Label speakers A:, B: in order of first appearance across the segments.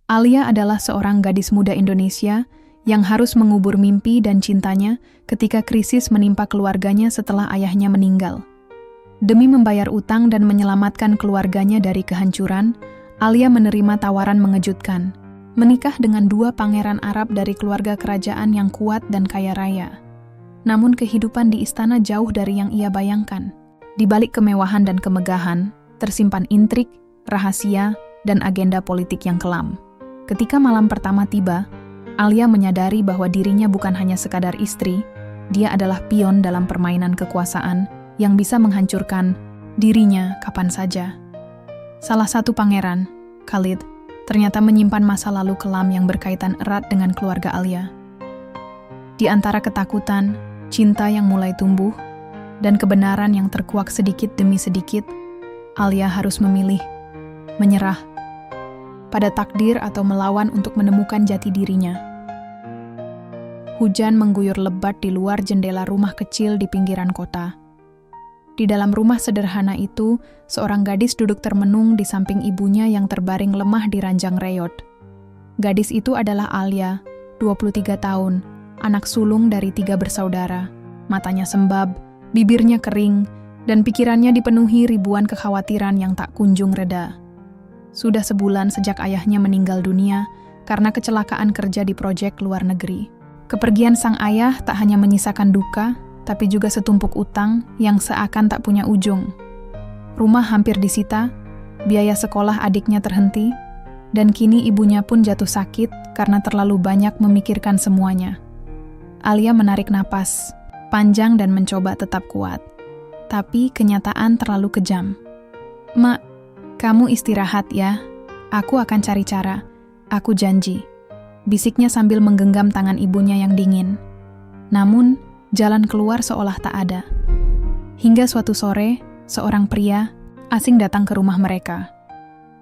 A: Alia adalah seorang gadis muda Indonesia yang harus mengubur mimpi dan cintanya ketika krisis menimpa keluarganya setelah ayahnya meninggal. Demi membayar utang dan menyelamatkan keluarganya dari kehancuran, Alia menerima tawaran mengejutkan, menikah dengan dua pangeran Arab dari keluarga kerajaan yang kuat dan kaya raya. Namun kehidupan di istana jauh dari yang ia bayangkan. Di balik kemewahan dan kemegahan, tersimpan intrik, rahasia, dan agenda politik yang kelam. Ketika malam pertama tiba, Alia menyadari bahwa dirinya bukan hanya sekadar istri, dia adalah pion dalam permainan kekuasaan yang bisa menghancurkan dirinya kapan saja. Salah satu pangeran, Khalid, ternyata menyimpan masa lalu kelam yang berkaitan erat dengan keluarga Alia. Di antara ketakutan, cinta yang mulai tumbuh, dan kebenaran yang terkuak sedikit demi sedikit, Alia harus memilih, menyerah pada takdir atau melawan untuk menemukan jati dirinya. Hujan mengguyur lebat di luar jendela rumah kecil di pinggiran kota. Di dalam rumah sederhana itu, seorang gadis duduk termenung di samping ibunya yang terbaring lemah di ranjang reyot. Gadis itu adalah Alia, 23 tahun, anak sulung dari 3 bersaudara. Matanya sembab, bibirnya kering, dan pikirannya dipenuhi ribuan kekhawatiran yang tak kunjung reda. Sudah sebulan sejak ayahnya meninggal dunia karena kecelakaan kerja di proyek luar negeri. Kepergian sang ayah tak hanya menyisakan duka, tapi juga setumpuk utang yang seakan tak punya ujung. Rumah hampir disita, biaya sekolah adiknya terhenti, dan kini ibunya pun jatuh sakit karena terlalu banyak memikirkan semuanya. Alia menarik napas panjang dan mencoba tetap kuat. Tapi kenyataan terlalu kejam. "Mak, kamu istirahat ya. Aku akan cari cara. Aku janji," bisiknya sambil menggenggam tangan ibunya yang dingin. Namun, jalan keluar seolah tak ada. Hingga suatu sore, seorang pria asing datang ke rumah mereka.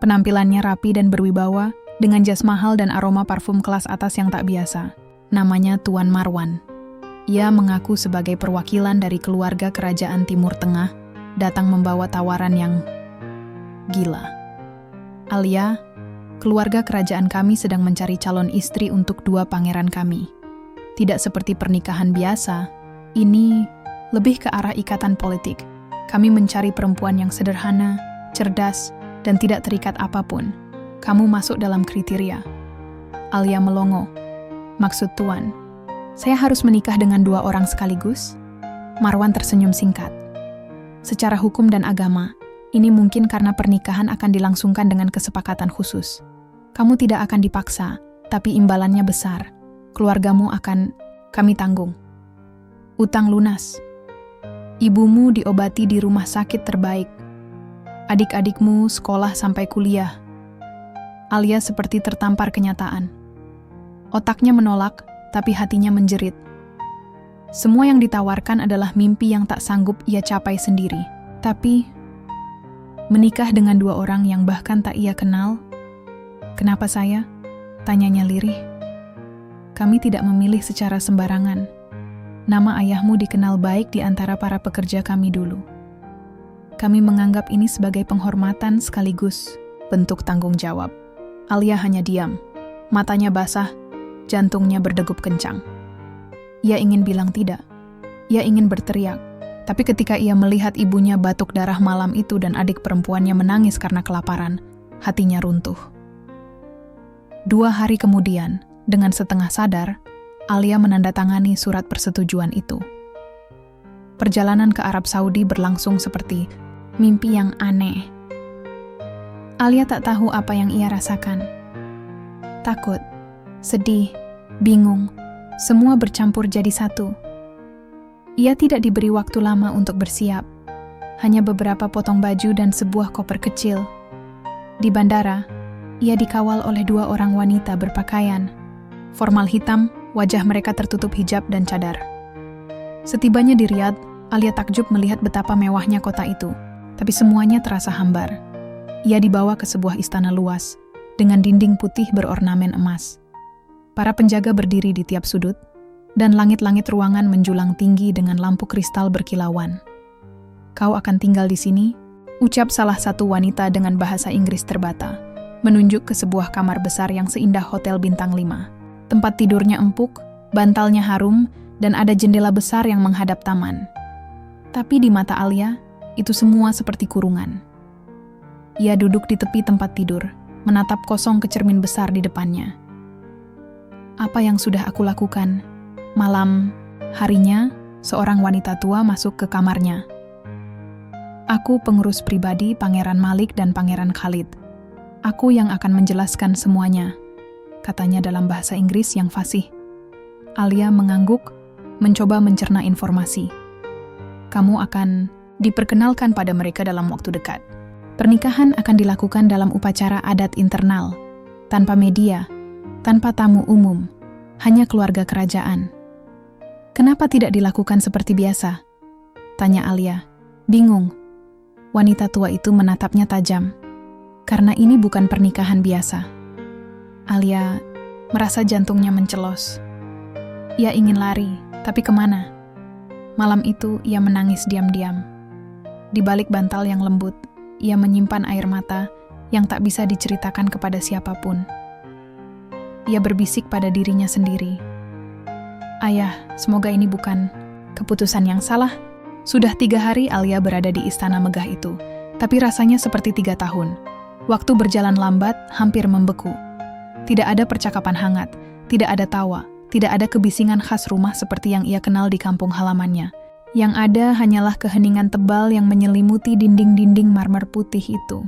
A: Penampilannya rapi dan berwibawa, dengan jas mahal dan aroma parfum kelas atas yang tak biasa. Namanya Tuan Marwan. Ia mengaku sebagai perwakilan dari keluarga kerajaan Timur Tengah, datang membawa tawaran yang gila. "Alia, keluarga kerajaan kami sedang mencari calon istri untuk 2 pangeran kami. Tidak seperti pernikahan biasa, ini lebih ke arah ikatan politik. Kami mencari perempuan yang sederhana, cerdas, dan tidak terikat apapun. Kamu masuk dalam kriteria." Alia melongo. "Maksud Tuan, saya harus menikah dengan 2 orang sekaligus?" Marwan tersenyum singkat. "Secara hukum dan agama, ini mungkin karena pernikahan akan dilangsungkan dengan kesepakatan khusus. Kamu tidak akan dipaksa, tapi imbalannya besar. Keluargamu akan kami tanggung. Utang lunas. Ibumu diobati di rumah sakit terbaik. Adik-adikmu sekolah sampai kuliah." Alia seperti tertampar kenyataan. Otaknya menolak, tapi hatinya menjerit. Semua yang ditawarkan adalah mimpi yang tak sanggup ia capai sendiri. Tapi menikah dengan 2 orang yang bahkan tak ia kenal? "Kenapa saya?" tanyanya lirih. "Kami tidak memilih secara sembarangan. Nama ayahmu dikenal baik di antara para pekerja kami dulu. Kami menganggap ini sebagai penghormatan sekaligus bentuk tanggung jawab." Alia hanya diam. Matanya basah, jantungnya berdegup kencang. Ia ingin bilang tidak. Ia ingin berteriak. Tapi ketika ia melihat ibunya batuk darah malam itu dan adik perempuannya menangis karena kelaparan, hatinya runtuh. 2 hari kemudian, dengan setengah sadar, Alia menandatangani surat persetujuan itu. Perjalanan ke Arab Saudi berlangsung seperti mimpi yang aneh. Alia tak tahu apa yang ia rasakan. Takut, sedih, bingung, semua bercampur jadi satu. Ia tidak diberi waktu lama untuk bersiap. Hanya beberapa potong baju dan sebuah koper kecil. Di bandara, ia dikawal oleh 2 orang wanita berpakaian formal hitam, wajah mereka tertutup hijab dan cadar. Setibanya di Riyadh, Alia takjub melihat betapa mewahnya kota itu, tapi semuanya terasa hambar. Ia dibawa ke sebuah istana luas, dengan dinding putih berornamen emas. Para penjaga berdiri di tiap sudut, dan langit-langit ruangan menjulang tinggi dengan lampu kristal berkilauan. "Kau akan tinggal di sini?" ucap salah satu wanita dengan bahasa Inggris terbata. menunjuk ke sebuah kamar besar yang seindah hotel bintang 5. Tempat tidurnya empuk, bantalnya harum, dan ada jendela besar yang menghadap taman. Tapi di mata Alia, itu semua seperti kurungan. Ia duduk di tepi tempat tidur, menatap kosong ke cermin besar di depannya. Apa yang sudah aku lakukan? Harinya, seorang wanita tua masuk ke kamarnya. Aku pengurus pribadi Pangeran Malik dan Pangeran Khalid. Aku yang akan menjelaskan semuanya, katanya dalam bahasa Inggris yang fasih. Alia mengangguk, mencoba mencerna informasi. Kamu akan diperkenalkan pada mereka dalam waktu dekat. Pernikahan akan dilakukan dalam upacara adat internal, tanpa media, tanpa tamu umum, hanya keluarga kerajaan. Kenapa tidak dilakukan seperti biasa? Tanya Alia, bingung. Wanita tua itu menatapnya tajam. Karena ini bukan pernikahan biasa. Alia merasa jantungnya mencelos. Ia ingin lari, tapi kemana? Malam itu ia menangis diam-diam. Di balik bantal yang lembut, ia menyimpan air mata yang tak bisa diceritakan kepada siapapun. Ia berbisik pada dirinya sendiri. Ayah, semoga ini bukan keputusan yang salah. Sudah 3 hari Alia berada di istana megah itu, tapi rasanya seperti 3 tahun. Waktu berjalan lambat, hampir membeku. Tidak ada percakapan hangat, tidak ada tawa, tidak ada kebisingan khas rumah seperti yang ia kenal di kampung halamannya. Yang ada hanyalah keheningan tebal yang menyelimuti dinding-dinding marmer putih itu.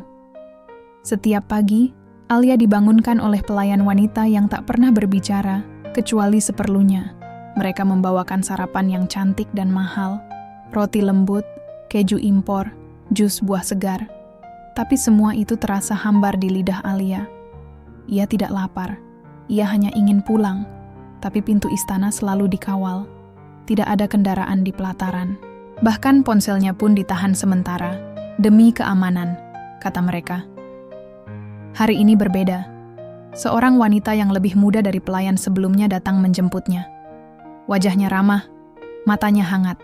A: Setiap pagi, Alia dibangunkan oleh pelayan wanita yang tak pernah berbicara, kecuali seperlunya. Mereka membawakan sarapan yang cantik dan mahal, roti lembut, keju impor, jus buah segar. Tapi semua itu terasa hambar di lidah Alia. Ia tidak lapar, ia hanya ingin pulang, tapi pintu istana selalu dikawal. Tidak ada kendaraan di pelataran. Bahkan ponselnya pun ditahan sementara, demi keamanan, kata mereka. Hari ini berbeda. Seorang wanita yang lebih muda dari pelayan sebelumnya datang menjemputnya. Wajahnya ramah, matanya hangat.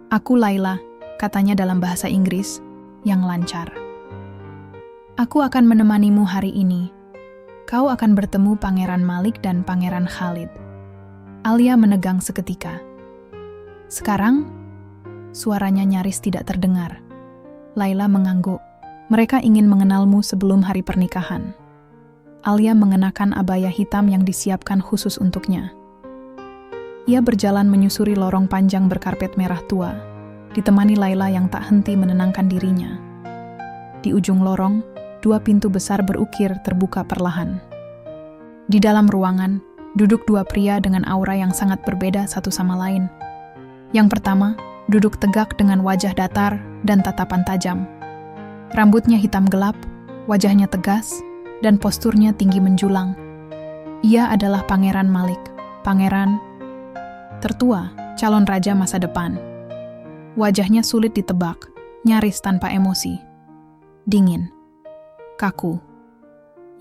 A: Aku Laila, katanya dalam bahasa Inggris, yang lancar. Aku akan menemanimu hari ini. Kau akan bertemu Pangeran Malik dan Pangeran Khalid. Alia menegang seketika. Sekarang, suaranya nyaris tidak terdengar. Laila mengangguk. Mereka ingin mengenalmu sebelum hari pernikahan. Alia mengenakan abaya hitam yang disiapkan khusus untuknya. Ia berjalan menyusuri lorong panjang berkarpet merah tua, ditemani Laila yang tak henti menenangkan dirinya. Di ujung lorong, 2 pintu besar berukir terbuka perlahan. Di dalam ruangan, duduk 2 pria dengan aura yang sangat berbeda satu sama lain. Yang pertama, duduk tegak dengan wajah datar dan tatapan tajam. Rambutnya hitam gelap, wajahnya tegas, dan posturnya tinggi menjulang. Ia adalah Pangeran Malik, pangeran tertua, calon raja masa depan. Wajahnya sulit ditebak, nyaris tanpa emosi. Dingin, kaku.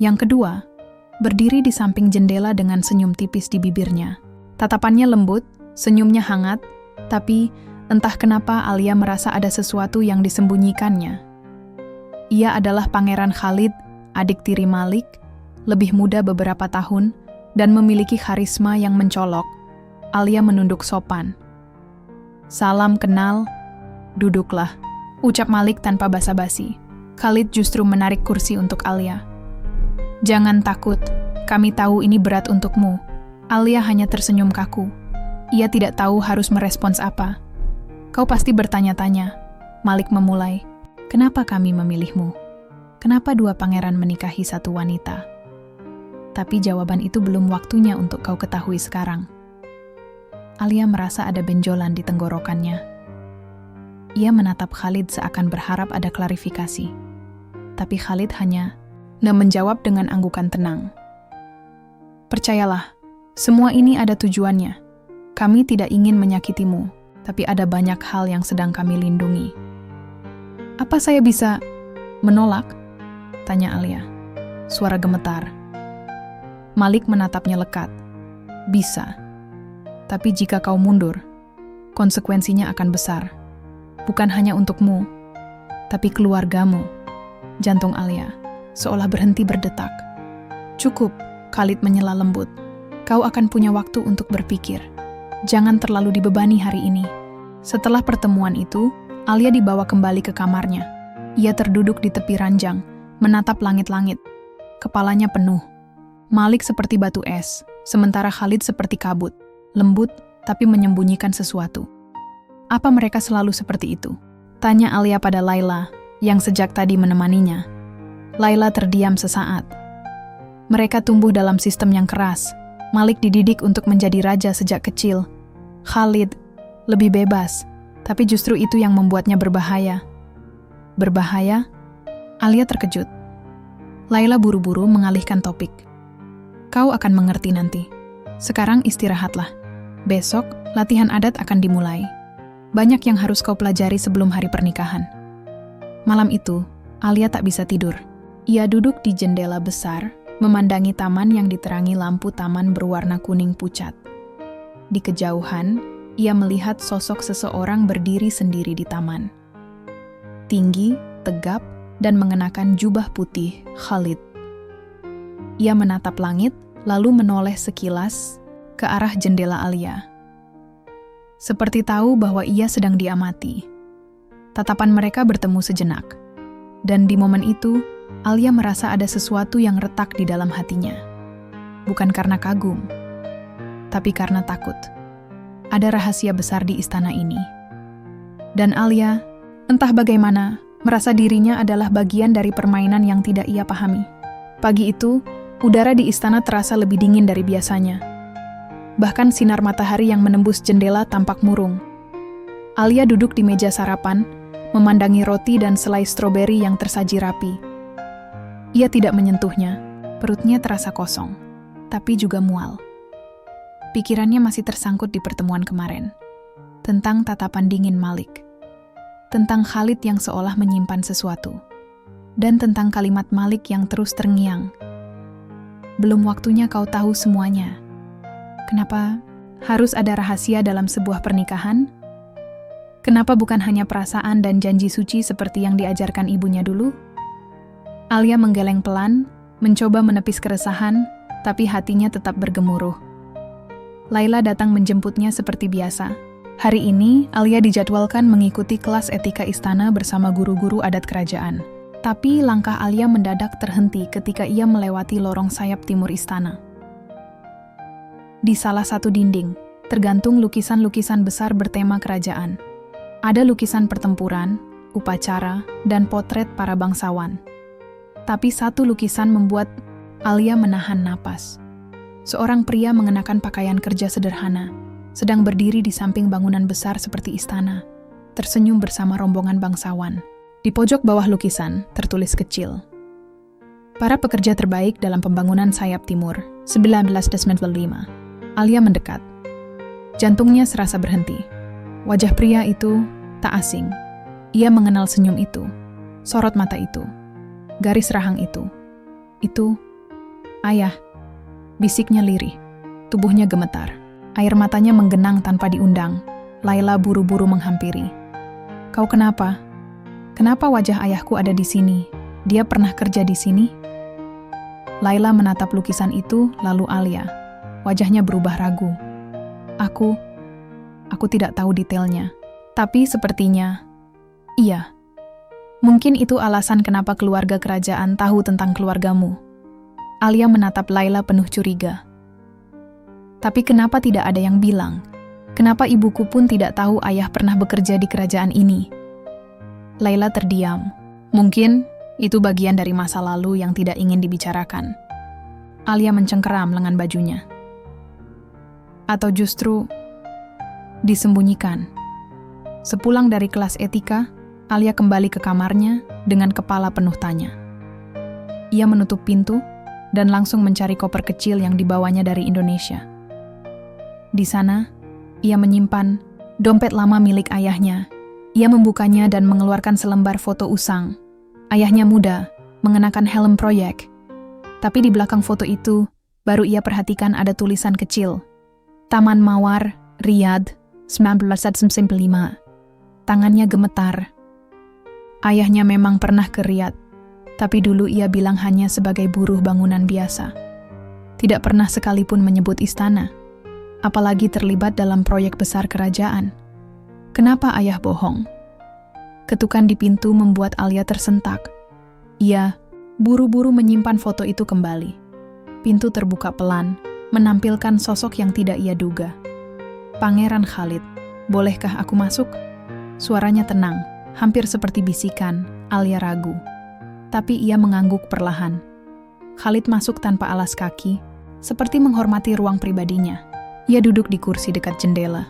A: Yang kedua, berdiri di samping jendela dengan senyum tipis di bibirnya. Tatapannya lembut, senyumnya hangat, tapi entah kenapa Alia merasa ada sesuatu yang disembunyikannya. Ia adalah Pangeran Khalid, adik tiri Malik, lebih muda beberapa tahun, dan memiliki karisma yang mencolok. Alia menunduk sopan. Salam kenal, duduklah, ucap Malik tanpa basa-basi. Khalid justru menarik kursi untuk Alia. Jangan takut, kami tahu ini berat untukmu. Alia hanya tersenyum kaku. Ia tidak tahu harus merespons apa. Kau pasti bertanya-tanya. Malik memulai. Kenapa kami memilihmu? Kenapa 2 pangeran menikahi 1 wanita? Tapi jawaban itu belum waktunya untuk kau ketahui sekarang. Alia merasa ada benjolan di tenggorokannya. Ia menatap Khalid seakan berharap ada klarifikasi. Tapi Khalid hanya menjawab dengan anggukan tenang. Percayalah, semua ini ada tujuannya. Kami tidak ingin menyakitimu, tapi ada banyak hal yang sedang kami lindungi. Apa saya bisa menolak? Tanya Alia. Suara gemetar. Malik menatapnya lekat. Bisa. Tapi jika kau mundur, konsekuensinya akan besar. Bukan hanya untukmu, tapi keluargamu. Jantung Alia seolah berhenti berdetak. "Cukup," Khalid menyela lembut. "Kau akan punya waktu untuk berpikir. Jangan terlalu dibebani hari ini." Setelah pertemuan itu, Alia dibawa kembali ke kamarnya. Ia terduduk di tepi ranjang, menatap langit-langit. Kepalanya penuh. Malik seperti batu es, sementara Khalid seperti kabut, lembut tapi menyembunyikan sesuatu. "Apa mereka selalu seperti itu?" tanya Alia pada Laila, yang sejak tadi menemaninya. Laila terdiam sesaat. Mereka tumbuh dalam sistem yang keras. Malik dididik untuk menjadi raja sejak kecil. Khalid lebih bebas, tapi justru itu yang membuatnya berbahaya. Berbahaya? Alia terkejut. Laila buru-buru mengalihkan topik. "Kau akan mengerti nanti. Sekarang istirahatlah. Besok, latihan adat akan dimulai. Banyak yang harus kau pelajari sebelum hari pernikahan." Malam itu, Alia tak bisa tidur. Ia duduk di jendela besar, memandangi taman yang diterangi lampu taman berwarna kuning pucat. Di kejauhan, ia melihat sosok seseorang berdiri sendiri di taman. Tinggi, tegap, dan mengenakan jubah putih, Khalid. Ia menatap langit, lalu menoleh sekilas ke arah jendela Alia. Seperti tahu bahwa ia sedang diamati. Tatapan mereka bertemu sejenak. Dan di momen itu, Alia merasa ada sesuatu yang retak di dalam hatinya. Bukan karena kagum, tapi karena takut. Ada rahasia besar di istana ini. Dan Alia, entah bagaimana, merasa dirinya adalah bagian dari permainan yang tidak ia pahami. Pagi itu, udara di istana terasa lebih dingin dari biasanya. Bahkan sinar matahari yang menembus jendela tampak murung. Alia duduk di meja sarapan, memandangi roti dan selai stroberi yang tersaji rapi. Ia tidak menyentuhnya, perutnya terasa kosong, tapi juga mual. Pikirannya masih tersangkut di pertemuan kemarin, tentang tatapan dingin Malik, tentang Khalid yang seolah menyimpan sesuatu, dan tentang kalimat Malik yang terus terngiang. "Belum waktunya kau tahu semuanya." Kenapa harus ada rahasia dalam sebuah pernikahan? Kenapa bukan hanya perasaan dan janji suci seperti yang diajarkan ibunya dulu? Alia menggeleng pelan, mencoba menepis keresahan, tapi hatinya tetap bergemuruh. Laila datang menjemputnya seperti biasa. Hari ini, Alia dijadwalkan mengikuti kelas etika istana bersama guru-guru adat kerajaan. Tapi langkah Alia mendadak terhenti ketika ia melewati lorong sayap timur istana. Di salah satu dinding, tergantung lukisan-lukisan besar bertema kerajaan. Ada lukisan pertempuran, upacara, dan potret para bangsawan. Tapi satu lukisan membuat Alia menahan napas. Seorang pria mengenakan pakaian kerja sederhana, sedang berdiri di samping bangunan besar seperti istana, tersenyum bersama rombongan bangsawan. Di pojok bawah lukisan, tertulis kecil, "Para pekerja terbaik dalam pembangunan sayap timur, 1995. Alia mendekat. Jantungnya serasa berhenti. Wajah pria itu tak asing. Ia mengenal senyum itu, sorot mata itu, garis rahang itu. Itu, ayah. Bisiknya lirih, tubuhnya gemetar. Air matanya menggenang tanpa diundang. Laila buru-buru menghampiri. "Kau kenapa? Kenapa wajah ayahku ada di sini? Dia pernah kerja di sini?" Laila menatap lukisan itu, lalu Alia. Wajahnya berubah ragu. Aku tidak tahu detailnya. Tapi sepertinya, iya. Mungkin itu alasan kenapa keluarga kerajaan tahu tentang keluargamu." Alia menatap Laila penuh curiga. "Tapi kenapa tidak ada yang bilang? Kenapa ibuku pun tidak tahu ayah pernah bekerja di kerajaan ini?" Laila terdiam. Mungkin itu bagian dari masa lalu yang tidak ingin dibicarakan. Alia mencengkeram lengan bajunya. Atau justru disembunyikan. Sepulang dari kelas etika, Alia kembali ke kamarnya dengan kepala penuh tanya. Ia menutup pintu dan langsung mencari koper kecil yang dibawanya dari Indonesia. Di sana, ia menyimpan dompet lama milik ayahnya. Ia membukanya dan mengeluarkan selembar foto usang. Ayahnya muda, mengenakan helm proyek. Tapi di belakang foto itu, baru ia perhatikan ada tulisan kecil. Taman Mawar, Riyadh, 1995. Tangannya gemetar. Ayahnya memang pernah ke Riyadh. Tapi dulu ia bilang hanya sebagai buruh bangunan biasa. Tidak pernah sekalipun menyebut istana, apalagi terlibat dalam proyek besar kerajaan. Kenapa ayah bohong? Ketukan di pintu membuat Alia tersentak. Ia buru-buru menyimpan foto itu kembali. Pintu terbuka pelan, menampilkan sosok yang tidak ia duga. Pangeran Khalid, bolehkah aku masuk? Suaranya tenang, hampir seperti bisikan. Alia ragu. Tapi ia mengangguk perlahan. Khalid masuk tanpa alas kaki, seperti menghormati ruang pribadinya. Ia duduk di kursi dekat jendela.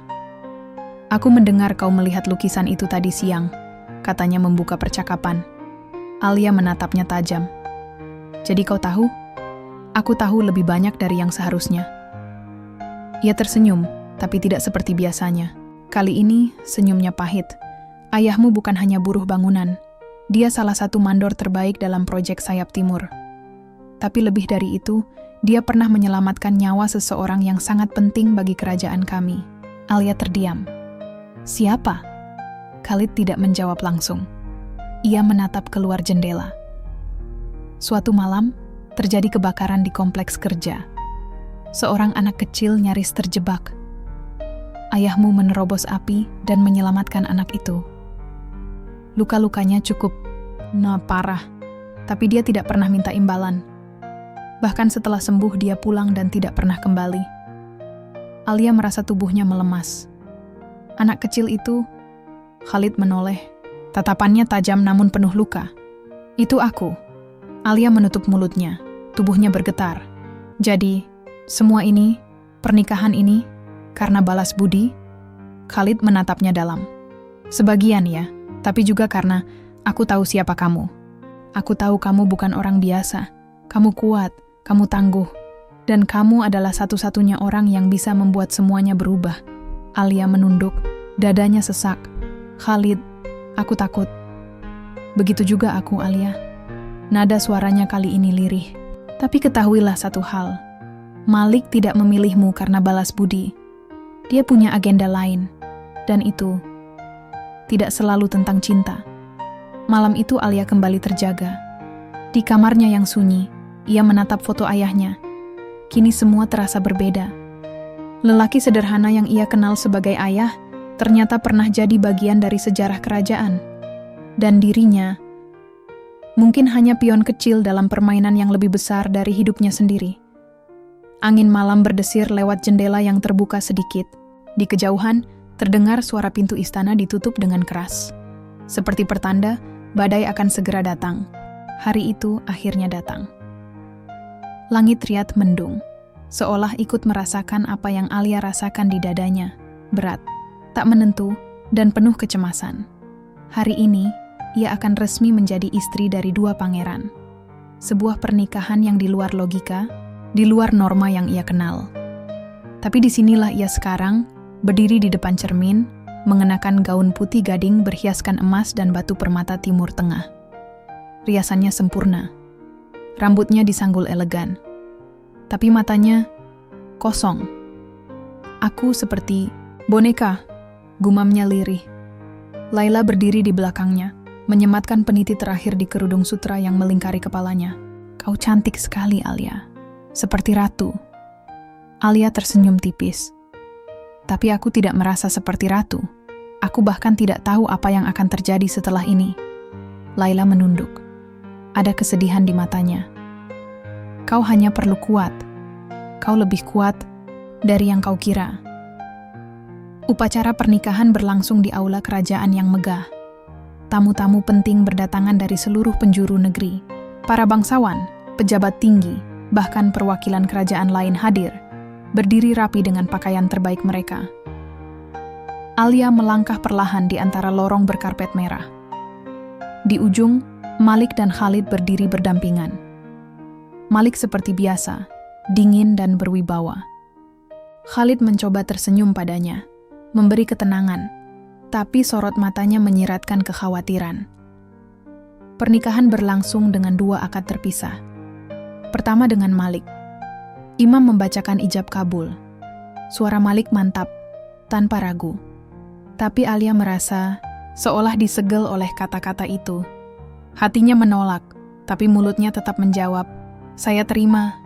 A: Aku mendengar kau melihat lukisan itu tadi siang, katanya membuka percakapan. Alia menatapnya tajam. Jadi kau tahu? Aku tahu lebih banyak dari yang seharusnya. Ia tersenyum, tapi tidak seperti biasanya. Kali ini, senyumnya pahit. Ayahmu bukan hanya buruh bangunan. Dia salah satu mandor terbaik dalam proyek Sayap Timur. Tapi lebih dari itu, dia pernah menyelamatkan nyawa seseorang yang sangat penting bagi kerajaan kami. Alia terdiam. Siapa? Khalid tidak menjawab langsung. Ia menatap keluar jendela. Suatu malam, terjadi kebakaran di kompleks kerja. Seorang anak kecil nyaris terjebak. Ayahmu menerobos api dan menyelamatkan anak itu. Luka-lukanya cukup parah, tapi dia tidak pernah minta imbalan. Bahkan setelah sembuh dia pulang dan tidak pernah kembali. Alia merasa tubuhnya melemas. Anak kecil itu, Khalid menoleh. Tatapannya tajam namun penuh luka. Itu aku. Alia menutup mulutnya, tubuhnya bergetar. Jadi, semua ini, pernikahan ini, karena balas budi? Khalid menatapnya dalam. Sebagian ya. Tapi juga karena aku tahu siapa kamu. Aku tahu kamu bukan orang biasa. Kamu kuat, kamu tangguh. Dan kamu adalah satu-satunya orang yang bisa membuat semuanya berubah. Alia menunduk, dadanya sesak. Khalid, aku takut. Begitu juga aku, Alia. Nada suaranya kali ini lirih. Tapi ketahuilah satu hal. Malik tidak memilihmu karena balas budi. Dia punya agenda lain. Dan itu tidak selalu tentang cinta. Malam itu Alia kembali terjaga. Di kamarnya yang sunyi, ia menatap foto ayahnya. Kini semua terasa berbeda. Lelaki sederhana yang ia kenal sebagai ayah, ternyata pernah jadi bagian dari sejarah kerajaan. Dan dirinya, mungkin hanya pion kecil dalam permainan yang lebih besar dari hidupnya sendiri. Angin malam berdesir lewat jendela yang terbuka sedikit. Di kejauhan, terdengar suara pintu istana ditutup dengan keras. Seperti pertanda, badai akan segera datang. Hari itu akhirnya datang. Langit riat mendung, seolah ikut merasakan apa yang Alia rasakan di dadanya. Berat, tak menentu, dan penuh kecemasan. Hari ini, ia akan resmi menjadi istri dari dua pangeran. Sebuah pernikahan yang di luar logika, di luar norma yang ia kenal. Tapi disinilah ia sekarang, berdiri di depan cermin, mengenakan gaun putih gading berhiaskan emas dan batu permata Timur Tengah. Riasannya sempurna. Rambutnya disanggul elegan. Tapi matanya kosong. Aku seperti boneka, gumamnya lirih. Laila berdiri di belakangnya, menyematkan peniti terakhir di kerudung sutra yang melingkari kepalanya. Kau cantik sekali, Alia. Seperti ratu. Alia tersenyum tipis. Tapi aku tidak merasa seperti ratu. Aku bahkan tidak tahu apa yang akan terjadi setelah ini. Laila menunduk. Ada kesedihan di matanya. Kau hanya perlu kuat. Kau lebih kuat dari yang kau kira. Upacara pernikahan berlangsung di aula kerajaan yang megah. Tamu-tamu penting berdatangan dari seluruh penjuru negeri. Para bangsawan, pejabat tinggi, bahkan perwakilan kerajaan lain hadir. Berdiri rapi dengan pakaian terbaik mereka. Alia melangkah perlahan di antara lorong berkarpet merah. Di ujung, Malik dan Khalid berdiri berdampingan. Malik seperti biasa, dingin dan berwibawa. Khalid mencoba tersenyum padanya, memberi ketenangan, tapi sorot matanya menyiratkan kekhawatiran. Pernikahan berlangsung dengan dua akad terpisah. Pertama dengan Malik. Imam membacakan ijab kabul. Suara Malik mantap, tanpa ragu. Tapi Alia merasa seolah disegel oleh kata-kata itu. Hatinya menolak, Tapi mulutnya tetap menjawab, "Saya terima."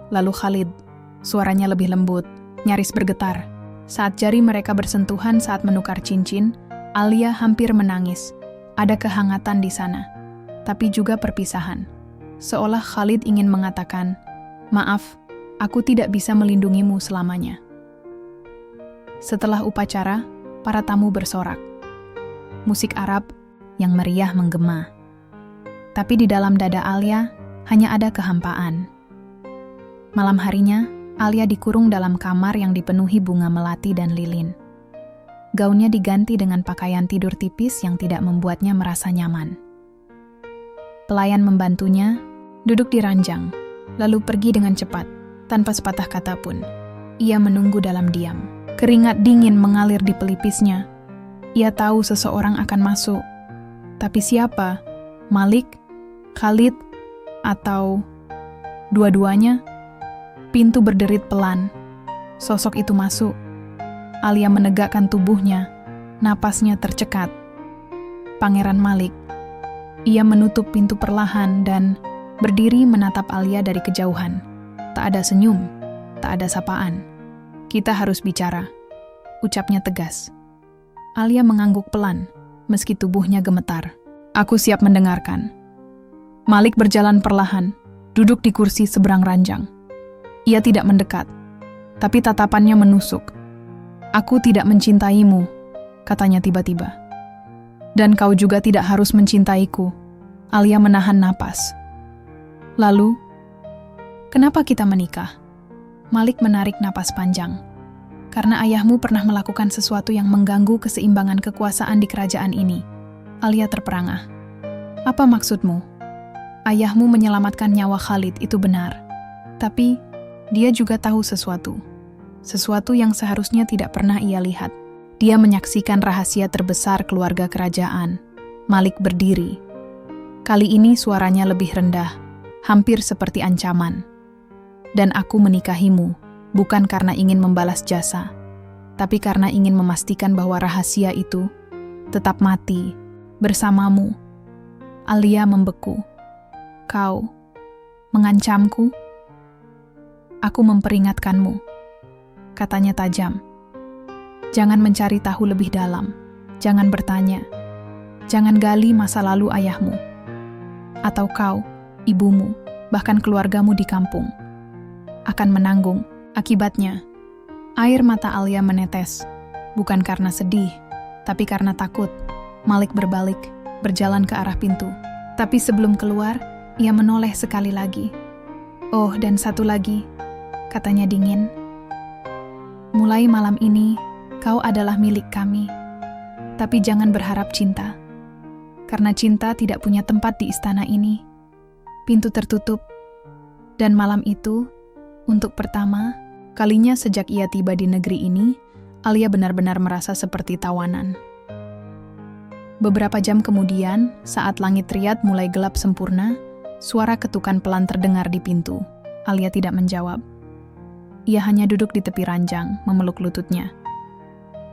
A: Lalu Khalid, suaranya lebih lembut, nyaris bergetar. Saat jari mereka bersentuhan saat menukar cincin, Alia hampir menangis. Ada kehangatan di sana, tapi juga perpisahan. Seolah Khalid ingin mengatakan, "Maaf, aku tidak bisa melindungimu selamanya." Setelah upacara, para tamu bersorak. Musik Arab yang meriah menggema. Tapi di dalam dada Alia hanya ada kehampaan. Malam harinya, Alia dikurung dalam kamar yang dipenuhi bunga melati dan lilin. Gaunnya diganti dengan pakaian tidur tipis yang tidak membuatnya merasa nyaman. Pelayan membantunya, duduk di ranjang, lalu pergi dengan cepat, tanpa sepatah kata pun. Ia menunggu dalam diam. Keringat dingin mengalir di pelipisnya. Ia tahu seseorang akan masuk. Tapi siapa? Malik? Khalid? Atau dua-duanya? Pintu berderit pelan. Sosok itu masuk. Alia menegakkan tubuhnya. Napasnya tercekat. Pangeran Malik. Ia menutup pintu perlahan dan berdiri menatap Alia dari kejauhan. Tak ada senyum, tak ada sapaan. "Kita harus bicara," ucapnya tegas. Alia mengangguk pelan, meski tubuhnya gemetar. "Aku siap mendengarkan." Malik berjalan perlahan, duduk di kursi seberang ranjang. Ia tidak mendekat, tapi tatapannya menusuk. "Aku tidak mencintaimu," katanya tiba-tiba. "Dan kau juga tidak harus mencintaiku." Alia menahan napas. "Lalu, kenapa kita menikah?" Malik menarik napas panjang. "Karena ayahmu pernah melakukan sesuatu yang mengganggu keseimbangan kekuasaan di kerajaan ini." Alia terperangah. "Apa maksudmu?" "Ayahmu menyelamatkan nyawa Khalid, itu benar. Tapi, dia juga tahu sesuatu. Sesuatu yang seharusnya tidak pernah ia lihat. Dia menyaksikan rahasia terbesar keluarga kerajaan." Malik berdiri. Kali ini suaranya lebih rendah, hampir seperti ancaman. "Dan aku menikahimu, bukan karena ingin membalas jasa, tapi karena ingin memastikan bahwa rahasia itu tetap mati bersamamu." Alia membeku. "Kau mengancamku?" "Aku memperingatkanmu," katanya tajam. "Jangan mencari tahu lebih dalam. Jangan bertanya. Jangan gali masa lalu ayahmu. Atau kau, ibumu, bahkan keluargamu di kampung akan menanggung akibatnya." Air mata Alia menetes, bukan karena sedih, tapi karena takut. Malik berbalik, berjalan ke arah pintu. Tapi sebelum keluar, ia menoleh sekali lagi. "Oh, dan satu lagi," katanya dingin. "Mulai malam ini, kau adalah milik kami. Tapi jangan berharap cinta. Karena cinta tidak punya tempat di istana ini." Pintu tertutup. Dan malam itu, untuk pertama kalinya sejak ia tiba di negeri ini, Alia benar-benar merasa seperti tawanan. Beberapa jam kemudian, saat langit Riyadh mulai gelap sempurna, suara ketukan pelan terdengar di pintu. Alia tidak menjawab. Ia hanya duduk di tepi ranjang, memeluk lututnya.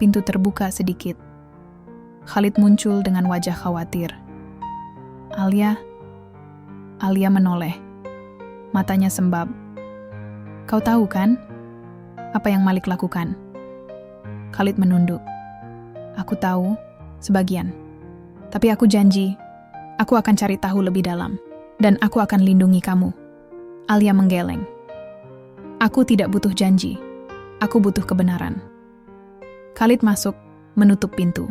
A: Pintu terbuka sedikit. Khalid muncul dengan wajah khawatir. Alia menoleh. Matanya sembab. "Kau tahu kan apa yang Malik lakukan?" Khalid menunduk. "Aku tahu, sebagian. Tapi aku janji, aku akan cari tahu lebih dalam. Dan aku akan lindungi kamu." Alia menggeleng. "Aku tidak butuh janji. Aku butuh kebenaran." Khalid masuk, menutup pintu.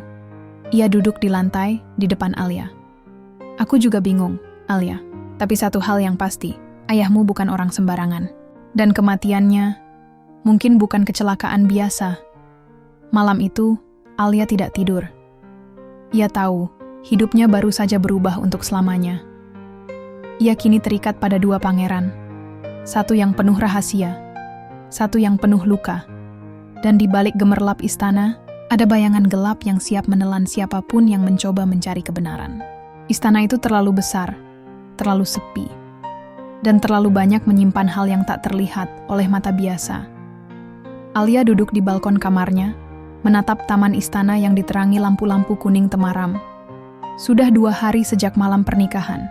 A: Ia duduk di lantai, di depan Alia. "Aku juga bingung, Alia. Tapi satu hal yang pasti, ayahmu bukan orang sembarangan. Dan kematiannya mungkin bukan kecelakaan biasa." Malam itu, Alia tidak tidur. Ia tahu, hidupnya baru saja berubah untuk selamanya. Ia kini terikat pada dua pangeran. Satu yang penuh rahasia, satu yang penuh luka. Dan di balik gemerlap istana, ada bayangan gelap yang siap menelan siapapun yang mencoba mencari kebenaran. Istana itu terlalu besar, terlalu sepi, dan terlalu banyak menyimpan hal yang tak terlihat oleh mata biasa. Alia duduk di balkon kamarnya, menatap taman istana yang diterangi lampu-lampu kuning temaram. Sudah 2 hari sejak malam pernikahan.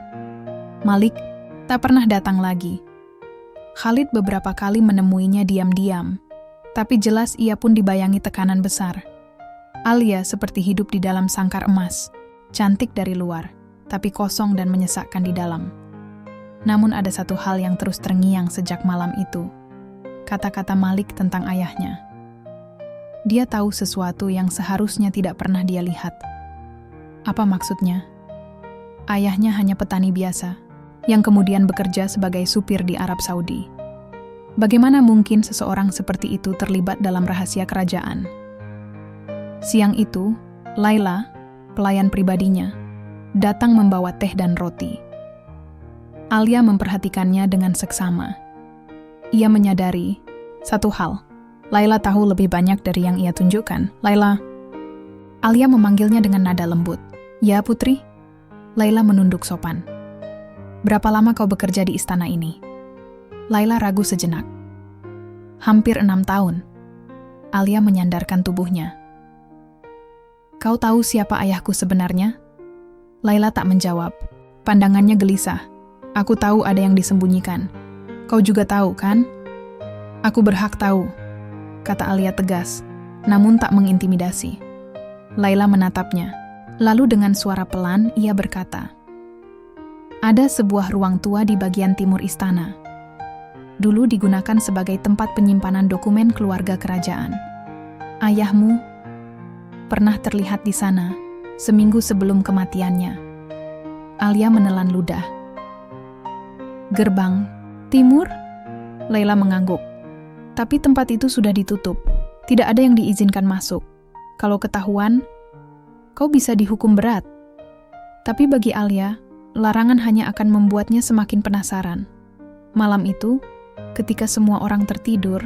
A: Malik tak pernah datang lagi. Khalid beberapa kali menemuinya diam-diam, tapi jelas ia pun dibayangi tekanan besar. Alia seperti hidup di dalam sangkar emas, cantik dari luar, tapi kosong dan menyesakkan di dalam. Namun ada satu hal yang terus terngiang sejak malam itu. Kata-kata Malik tentang ayahnya. Dia tahu sesuatu yang seharusnya tidak pernah dia lihat. Apa maksudnya? Ayahnya hanya petani biasa, yang kemudian bekerja sebagai supir di Arab Saudi. Bagaimana mungkin seseorang seperti itu terlibat dalam rahasia kerajaan? Siang itu, Laila, pelayan pribadinya, datang membawa teh dan roti. Alia memperhatikannya dengan seksama. Ia menyadari satu hal. Laila tahu lebih banyak dari yang ia tunjukkan. Laila. Alia memanggilnya dengan nada lembut. Ya, Putri. Laila menunduk sopan. Berapa lama kau bekerja di istana ini? Laila ragu sejenak. Hampir 6 tahun. Alia menyandarkan tubuhnya. Kau tahu siapa ayahku sebenarnya? Laila tak menjawab. Pandangannya gelisah. Aku tahu ada yang disembunyikan. Kau juga tahu, kan? Aku berhak tahu, kata Alia tegas, namun tak mengintimidasi. Laila menatapnya. Lalu dengan suara pelan, ia berkata, ada sebuah ruang tua di bagian timur istana. Dulu digunakan sebagai tempat penyimpanan dokumen keluarga kerajaan. Ayahmu pernah terlihat di sana seminggu sebelum kematiannya. Alia menelan ludah. Gerbang timur? Laila mengangguk. Tapi tempat itu sudah ditutup. Tidak ada yang diizinkan masuk. Kalau ketahuan, kau bisa dihukum berat. Tapi bagi Alia, larangan hanya akan membuatnya semakin penasaran. Malam itu, ketika semua orang tertidur,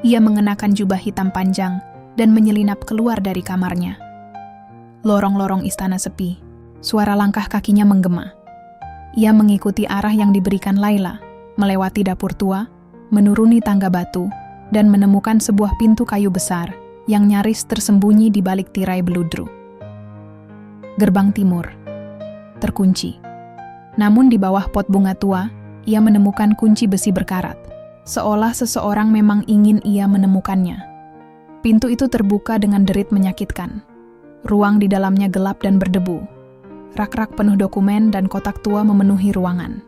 A: ia mengenakan jubah hitam panjang dan menyelinap keluar dari kamarnya. Lorong-lorong istana sepi, suara langkah kakinya menggema. Ia mengikuti arah yang diberikan Laila, melewati dapur tua, menuruni tangga batu, dan menemukan sebuah pintu kayu besar yang nyaris tersembunyi di balik tirai beludru. Gerbang timur terkunci. Namun di bawah pot bunga tua, ia menemukan kunci besi berkarat, seolah seseorang memang ingin ia menemukannya. Pintu itu terbuka dengan derit menyakitkan. Ruang di dalamnya gelap dan berdebu. Rak-rak penuh dokumen dan kotak tua memenuhi ruangan.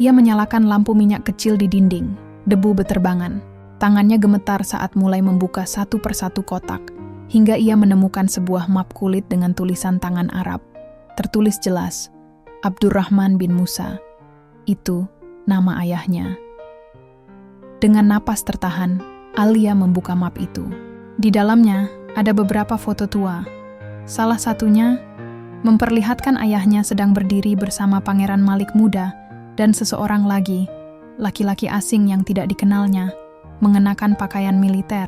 A: Ia menyalakan lampu minyak kecil di dinding. Debu beterbangan. Tangannya gemetar saat mulai membuka satu persatu kotak, hingga ia menemukan sebuah map kulit dengan tulisan tangan Arab. Tertulis jelas, Abdurrahman bin Musa. Itu nama ayahnya. Dengan napas tertahan, Alia membuka map itu. Di dalamnya ada beberapa foto tua. Salah satunya memperlihatkan ayahnya sedang berdiri bersama Pangeran Malik muda dan seseorang lagi, laki-laki asing yang tidak dikenalnya, mengenakan pakaian militer.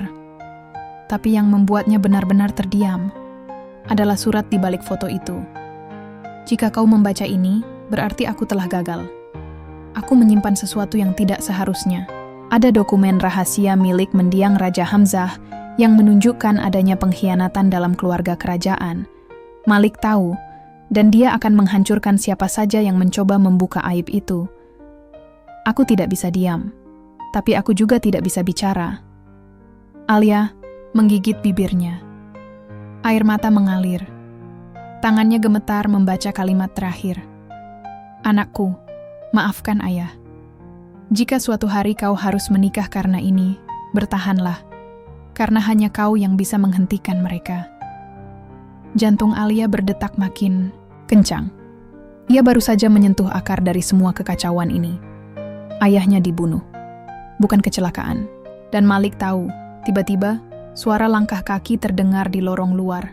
A: Tapi yang membuatnya benar-benar terdiam adalah surat di balik foto itu. Jika kau membaca ini, berarti aku telah gagal. Aku menyimpan sesuatu yang tidak seharusnya. Ada dokumen rahasia milik mendiang Raja Hamzah yang menunjukkan adanya pengkhianatan dalam keluarga kerajaan. Malik tahu, dan dia akan menghancurkan siapa saja yang mencoba membuka aib itu. Aku tidak bisa diam, tapi aku juga tidak bisa bicara. Alia menggigit bibirnya. Air mata mengalir. Tangannya gemetar membaca kalimat terakhir. Anakku, maafkan ayah. Jika suatu hari kau harus menikah karena ini, bertahanlah. Karena hanya kau yang bisa menghentikan mereka. Jantung Alia berdetak makin kencang. Ia baru saja menyentuh akar dari semua kekacauan ini. Ayahnya dibunuh. Bukan kecelakaan. Dan Malik tahu, tiba-tiba, suara langkah kaki terdengar di lorong luar.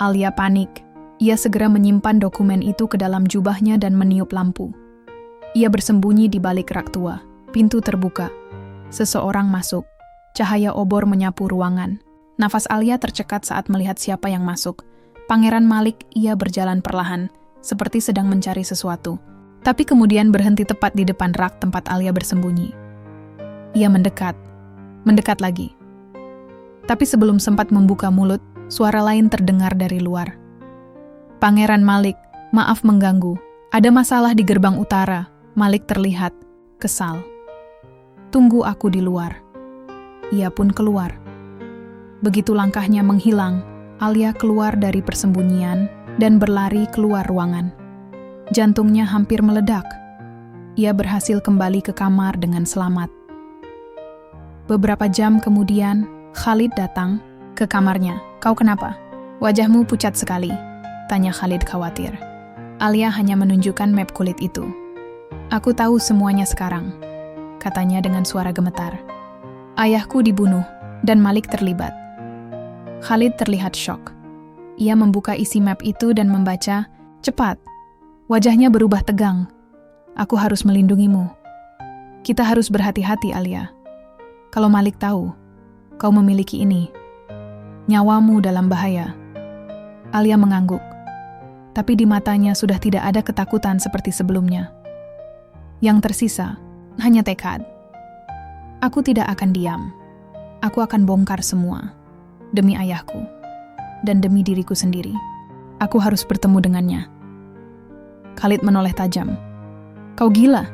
A: Alia panik. Ia segera menyimpan dokumen itu ke dalam jubahnya dan meniup lampu. Ia bersembunyi di balik rak tua. Pintu terbuka. Seseorang masuk. Cahaya obor menyapu ruangan. Nafas Alia tercekat saat melihat siapa yang masuk. Pangeran Malik, ia berjalan perlahan, seperti sedang mencari sesuatu. Tapi kemudian berhenti tepat di depan rak tempat Alia bersembunyi. Ia mendekat lagi. Tapi sebelum sempat membuka mulut, suara lain terdengar dari luar. Pangeran Malik, maaf mengganggu. Ada masalah di gerbang utara, Malik terlihat kesal. Tunggu aku di luar. Ia pun keluar. Begitu langkahnya menghilang, Alia keluar dari persembunyian dan berlari keluar ruangan. Jantungnya hampir meledak. Ia berhasil kembali ke kamar dengan selamat. Beberapa jam kemudian, Khalid datang ke kamarnya. Kau kenapa? Wajahmu pucat sekali, tanya Khalid khawatir. Alia hanya menunjukkan map kulit itu. Aku tahu semuanya sekarang, katanya dengan suara gemetar. Ayahku dibunuh dan Malik terlibat. Khalid terlihat syok. Ia membuka isi map itu dan membaca, cepat. Wajahnya berubah tegang. Aku harus melindungimu. Kita harus berhati-hati, Alia. Kalau Malik tahu, kau memiliki ini. Nyawamu dalam bahaya. Alia mengangguk. Tapi di matanya sudah tidak ada ketakutan seperti sebelumnya. Yang tersisa hanya tekad. Aku tidak akan diam. Aku akan bongkar semua. Demi ayahku. Dan demi diriku sendiri. Aku harus bertemu dengannya. Khalid menoleh tajam. Kau gila.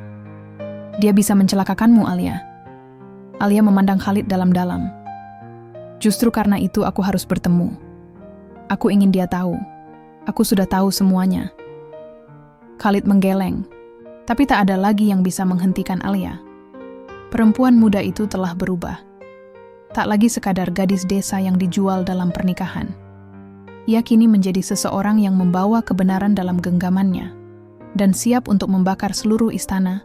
A: Dia bisa mencelakakanmu, Alia. Alia memandang Khalid dalam-dalam. Justru karena itu aku harus bertemu. Aku ingin dia tahu. Aku sudah tahu semuanya. Khalid menggeleng. Tapi tak ada lagi yang bisa menghentikan Alia. Perempuan muda itu telah berubah. Tak lagi sekadar gadis desa yang dijual dalam pernikahan. Ia kini menjadi seseorang yang membawa kebenaran dalam genggamannya dan siap untuk membakar seluruh istana.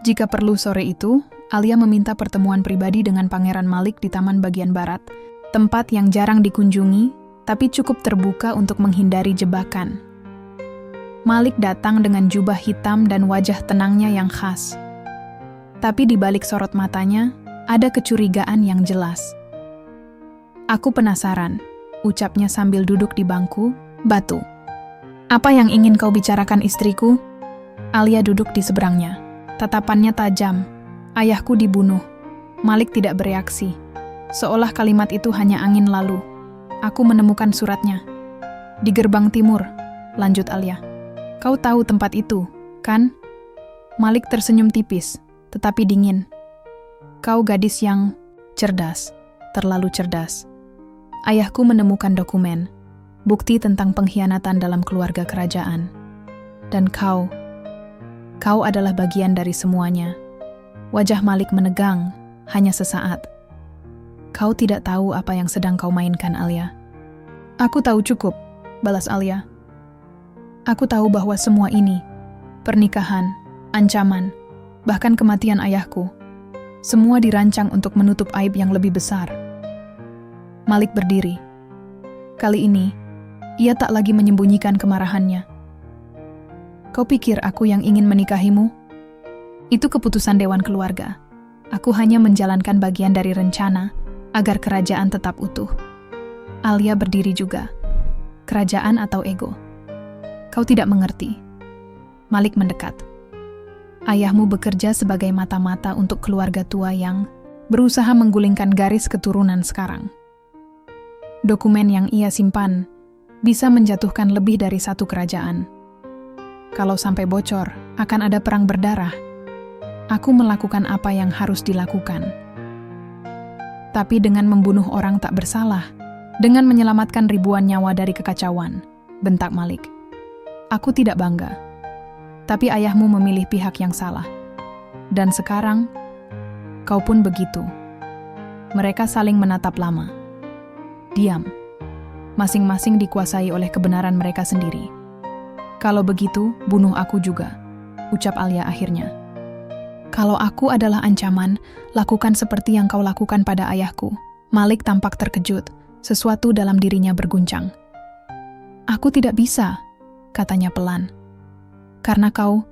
A: Jika perlu sore itu, Alia meminta pertemuan pribadi dengan Pangeran Malik di taman bagian barat, tempat yang jarang dikunjungi, tapi cukup terbuka untuk menghindari jebakan. Malik datang dengan jubah hitam dan wajah tenangnya yang khas. Tapi di balik sorot matanya, ada kecurigaan yang jelas. Aku penasaran, ucapnya sambil duduk di bangku batu. Apa yang ingin kau bicarakan, istriku? Alia duduk di seberangnya. Tatapannya tajam. Ayahku dibunuh. Malik tidak bereaksi. Seolah kalimat itu hanya angin lalu. Aku menemukan suratnya. Di gerbang timur, lanjut Alia. Kau tahu tempat itu, kan? Malik tersenyum tipis, tetapi dingin. Kau gadis yang cerdas, terlalu cerdas. Ayahku menemukan dokumen, bukti tentang pengkhianatan dalam keluarga kerajaan. Dan kau adalah bagian dari semuanya. Wajah Malik menegang, hanya sesaat. Kau tidak tahu apa yang sedang kau mainkan, Alia. Aku tahu cukup, balas Alia. Aku tahu bahwa semua ini, pernikahan, ancaman, bahkan kematian ayahku, semua dirancang untuk menutup aib yang lebih besar. Malik berdiri. Kali ini, ia tak lagi menyembunyikan kemarahannya. Kau pikir aku yang ingin menikahimu? Itu keputusan dewan keluarga. Aku hanya menjalankan bagian dari rencana agar kerajaan tetap utuh. Alia berdiri juga. Kerajaan atau ego? Kau tidak mengerti. Malik mendekat. Ayahmu bekerja sebagai mata-mata untuk keluarga tua yang berusaha menggulingkan garis keturunan sekarang. Dokumen yang ia simpan bisa menjatuhkan lebih dari satu kerajaan. Kalau sampai bocor, akan ada perang berdarah. Aku melakukan apa yang harus dilakukan. Tapi dengan membunuh orang tak bersalah, dengan menyelamatkan ribuan nyawa dari kekacauan, bentak Malik. Aku tidak bangga. Tapi ayahmu memilih pihak yang salah. Dan sekarang, kau pun begitu. Mereka saling menatap lama. Diam. Masing-masing dikuasai oleh kebenaran mereka sendiri. Kalau begitu, bunuh aku juga, ucap Alia akhirnya. Kalau aku adalah ancaman, lakukan seperti yang kau lakukan pada ayahku. Malik tampak terkejut, sesuatu dalam dirinya berguncang. Aku tidak bisa, katanya pelan. Karena kau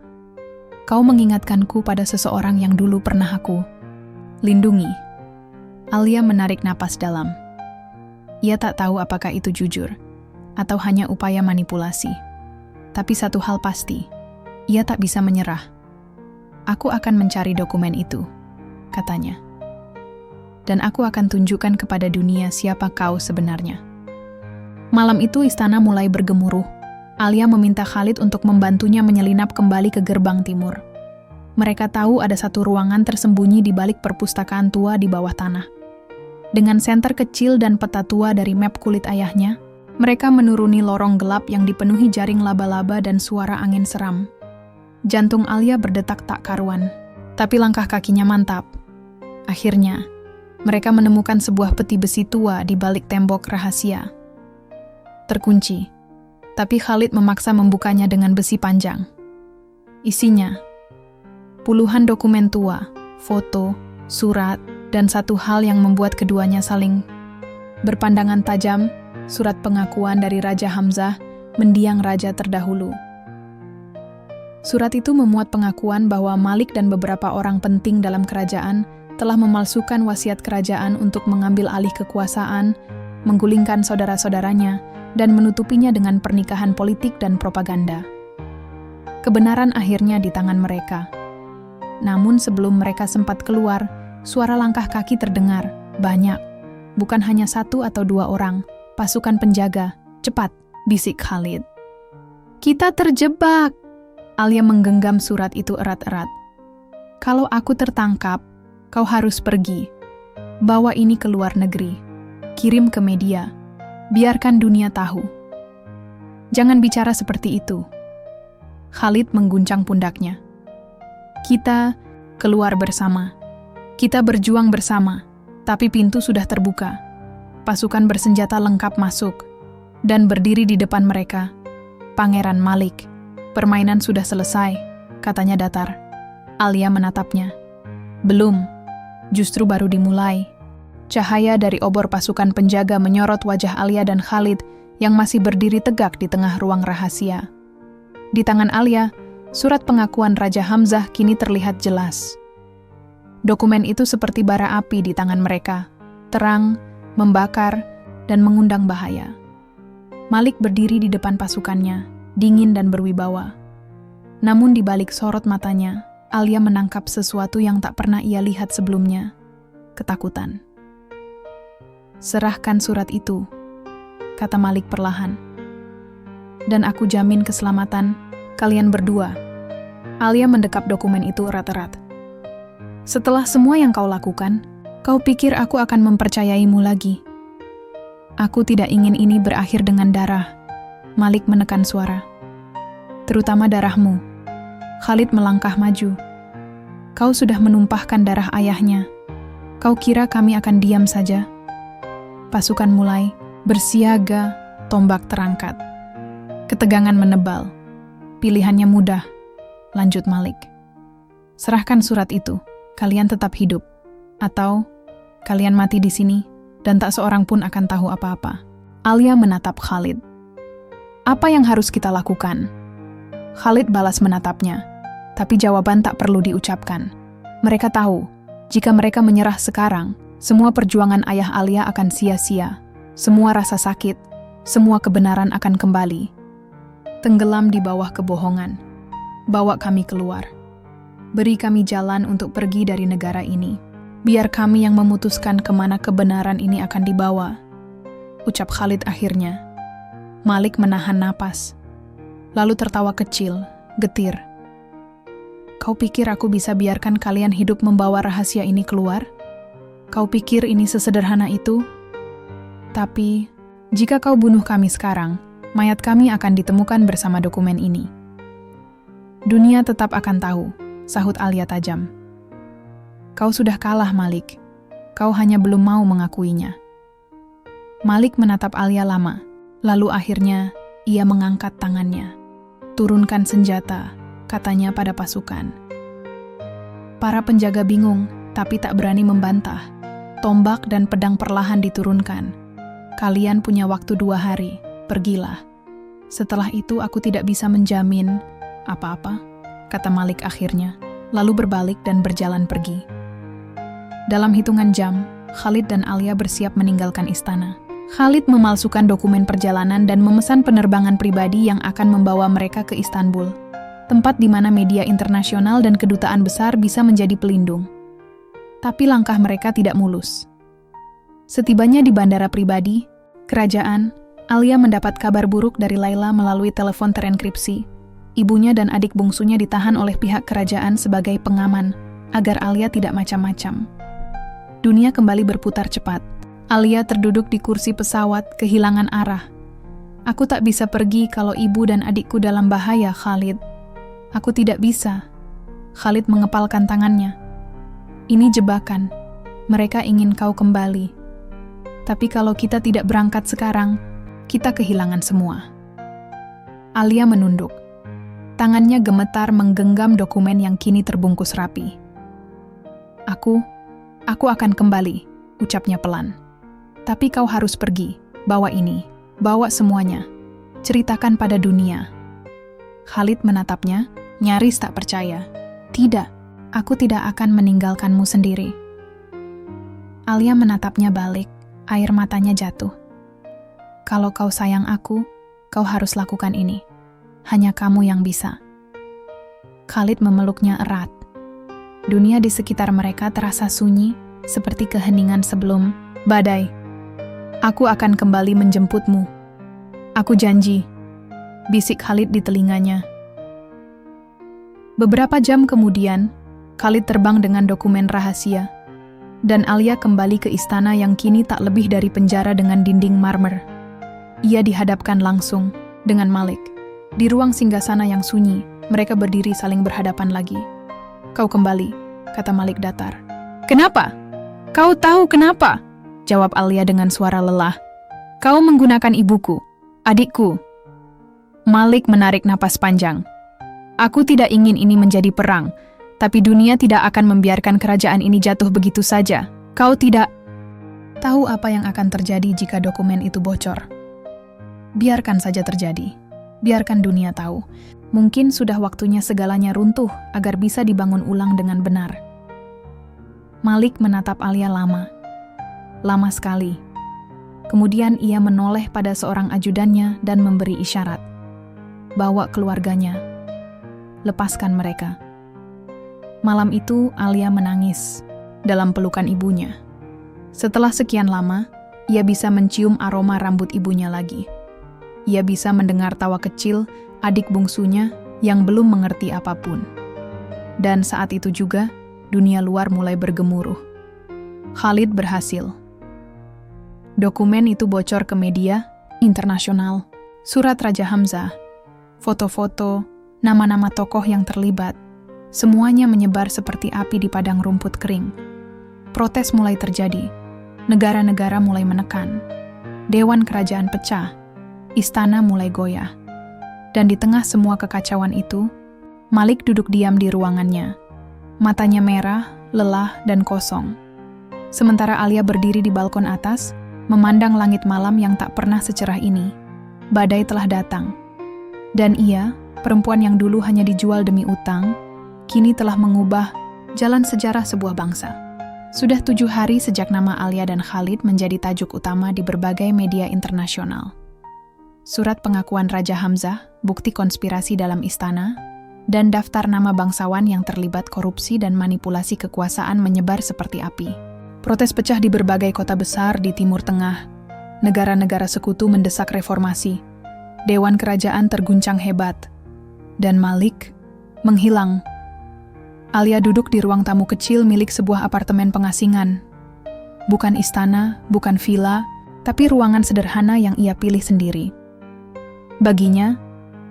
A: mengingatkanku pada seseorang yang dulu pernah aku lindungi. Alia menarik napas dalam. Ia tak tahu apakah itu jujur, atau hanya upaya manipulasi. Tapi satu hal pasti, ia tak bisa menyerah. Aku akan mencari dokumen itu, katanya. Dan aku akan tunjukkan kepada dunia siapa kau sebenarnya. Malam itu istana mulai bergemuruh. Alia meminta Khalid untuk membantunya menyelinap kembali ke gerbang timur. Mereka tahu ada satu ruangan tersembunyi di balik perpustakaan tua di bawah tanah. Dengan senter kecil dan peta tua dari map kulit ayahnya, mereka menuruni lorong gelap yang dipenuhi jaring laba-laba dan suara angin seram. Jantung Alia berdetak tak karuan, tapi langkah kakinya mantap. Akhirnya, mereka menemukan sebuah peti besi tua di balik tembok rahasia. Terkunci, tapi Khalid memaksa membukanya dengan besi panjang. Isinya, puluhan dokumen tua, foto, surat, dan satu hal yang membuat keduanya saling berpandangan tajam, surat pengakuan dari Raja Hamzah, mendiang raja terdahulu. Surat itu memuat pengakuan bahwa Malik dan beberapa orang penting dalam kerajaan telah memalsukan wasiat kerajaan untuk mengambil alih kekuasaan, menggulingkan saudara-saudaranya, dan menutupinya dengan pernikahan politik dan propaganda. Kebenaran akhirnya di tangan mereka. Namun sebelum mereka sempat keluar, suara langkah kaki terdengar, banyak. Bukan hanya satu atau dua orang, pasukan penjaga. Cepat, bisik Khalid. Kita terjebak. Alia menggenggam surat itu erat-erat. Kalau aku tertangkap, kau harus pergi. Bawa ini ke luar negeri. Kirim ke media. Biarkan dunia tahu. Jangan bicara seperti itu. Khalid mengguncang pundaknya. Kita keluar bersama. Kita berjuang bersama. Tapi pintu sudah terbuka. Pasukan bersenjata lengkap masuk. Dan berdiri di depan mereka. Pangeran Malik. Permainan sudah selesai, katanya datar. Alia menatapnya. Belum, justru baru dimulai. Cahaya dari obor pasukan penjaga menyorot wajah Alia dan Khalid yang masih berdiri tegak di tengah ruang rahasia. Di tangan Alia, surat pengakuan Raja Hamzah kini terlihat jelas. Dokumen itu seperti bara api di tangan mereka, terang, membakar, dan mengundang bahaya. Malik berdiri di depan pasukannya, dingin dan berwibawa. Namun di balik sorot matanya, Alia menangkap sesuatu yang tak pernah ia lihat sebelumnya, ketakutan. Serahkan surat itu, kata Malik perlahan. Dan aku jamin keselamatan kalian berdua. Alia mendekap dokumen itu erat-erat. Setelah semua yang kau lakukan, kau pikir aku akan mempercayaimu lagi. Aku tidak ingin ini berakhir dengan darah. Malik menekan suara. Terutama darahmu. Khalid melangkah maju. Kau sudah menumpahkan darah ayahnya. Kau kira kami akan diam saja? Pasukan mulai bersiaga, tombak terangkat. Ketegangan menebal. Pilihannya mudah, lanjut Malik. Serahkan surat itu, kalian tetap hidup. Atau, kalian mati di sini, dan tak seorang pun akan tahu apa-apa. Alia menatap Khalid. Apa yang harus kita lakukan? Khalid balas menatapnya, tapi jawaban tak perlu diucapkan. Mereka tahu, jika mereka menyerah sekarang, semua perjuangan ayah Alia akan sia-sia. Semua rasa sakit, semua kebenaran akan kembali. Tenggelam di bawah kebohongan. Bawa kami keluar. Beri kami jalan untuk pergi dari negara ini. Biar kami yang memutuskan kemana kebenaran ini akan dibawa. Ucap Khalid akhirnya. Malik menahan napas. Lalu tertawa kecil, getir. Kau pikir aku bisa biarkan kalian hidup membawa rahasia ini keluar? Kau pikir ini sesederhana itu? Tapi, jika kau bunuh kami sekarang, mayat kami akan ditemukan bersama dokumen ini. Dunia tetap akan tahu, sahut Alia tajam. Kau sudah kalah, Malik. Kau hanya belum mau mengakuinya. Malik menatap Alia lama. Lalu akhirnya, ia mengangkat tangannya. Turunkan senjata, katanya pada pasukan. Para penjaga bingung, tapi tak berani membantah. Tombak dan pedang perlahan diturunkan. Kalian punya waktu 2 hari, pergilah. Setelah itu aku tidak bisa menjamin apa-apa, kata Malik akhirnya, lalu berbalik dan berjalan pergi. Dalam hitungan jam, Khalid dan Alia bersiap meninggalkan istana. Khalid memalsukan dokumen perjalanan dan memesan penerbangan pribadi yang akan membawa mereka ke Istanbul, tempat di mana media internasional dan kedutaan besar bisa menjadi pelindung. Tapi langkah mereka tidak mulus. Setibanya di bandara pribadi, kerajaan Alia mendapat kabar buruk dari Laila melalui telepon terenkripsi. Ibunya dan adik bungsunya ditahan oleh pihak kerajaan sebagai pengaman, agar Alia tidak macam-macam. Dunia kembali berputar cepat. Alia terduduk di kursi pesawat, kehilangan arah. Aku tak bisa pergi kalau ibu dan adikku dalam bahaya, Khalid. Aku tidak bisa. Khalid mengepalkan tangannya. Ini jebakan. Mereka ingin kau kembali. Tapi kalau kita tidak berangkat sekarang, kita kehilangan semua. Alia menunduk. Tangannya gemetar menggenggam dokumen yang kini terbungkus rapi. Aku akan kembali, ucapnya pelan. Tapi kau harus pergi, bawa ini, bawa semuanya. Ceritakan pada dunia. Khalid menatapnya, nyaris tak percaya. Tidak, aku tidak akan meninggalkanmu sendiri. Alia menatapnya balik, air matanya jatuh. Kalau kau sayang aku, kau harus lakukan ini. Hanya kamu yang bisa. Khalid memeluknya erat. Dunia di sekitar mereka terasa sunyi, seperti keheningan sebelum badai. Aku akan kembali menjemputmu. Aku janji, bisik Khalid di telinganya. Beberapa jam kemudian, Khalid terbang dengan dokumen rahasia, dan Alia kembali ke istana yang kini tak lebih dari penjara dengan dinding marmer. Ia dihadapkan langsung dengan Malik. Di ruang singgasana yang sunyi, mereka berdiri saling berhadapan lagi. Kau kembali, kata Malik datar. Kenapa? Kau tahu kenapa? Jawab Alia dengan suara lelah. Kau menggunakan ibuku, adikku. Malik menarik napas panjang. Aku tidak ingin ini menjadi perang, tapi dunia tidak akan membiarkan kerajaan ini jatuh begitu saja. Kau tidak tahu apa yang akan terjadi jika dokumen itu bocor. Biarkan saja terjadi. Biarkan dunia tahu. Mungkin sudah waktunya segalanya runtuh agar bisa dibangun ulang dengan benar. Malik menatap Alia lama. Lama sekali. Kemudian ia menoleh pada seorang ajudannya dan memberi isyarat. Bawa keluarganya. Lepaskan mereka. Malam itu Alia menangis dalam pelukan ibunya. Setelah sekian lama, ia bisa mencium aroma rambut ibunya lagi. Ia bisa mendengar tawa kecil adik bungsunya yang belum mengerti apapun. Dan saat itu juga, dunia luar mulai bergemuruh. Khalid berhasil. Dokumen itu bocor ke media internasional, surat Raja Hamzah, foto-foto, nama-nama tokoh yang terlibat. Semuanya menyebar seperti api di padang rumput kering. Protes mulai terjadi. Negara-negara mulai menekan. Dewan kerajaan pecah. Istana mulai goyah. Dan di tengah semua kekacauan itu, Malik duduk diam di ruangannya. Matanya merah, lelah, dan kosong. Sementara Alia berdiri di balkon atas, memandang langit malam yang tak pernah secerah ini. Badai telah datang. Dan ia, perempuan yang dulu hanya dijual demi utang, kini telah mengubah jalan sejarah sebuah bangsa. Sudah 7 hari sejak nama Alia dan Khalid menjadi tajuk utama di berbagai media internasional. Surat pengakuan Raja Hamzah, bukti konspirasi dalam istana, dan daftar nama bangsawan yang terlibat korupsi dan manipulasi kekuasaan menyebar seperti api. Protes pecah di berbagai kota besar di Timur Tengah. Negara-negara sekutu mendesak reformasi. Dewan kerajaan terguncang hebat. Dan Malik menghilang. Alia duduk di ruang tamu kecil milik sebuah apartemen pengasingan. Bukan istana, bukan villa, tapi ruangan sederhana yang ia pilih sendiri. Baginya,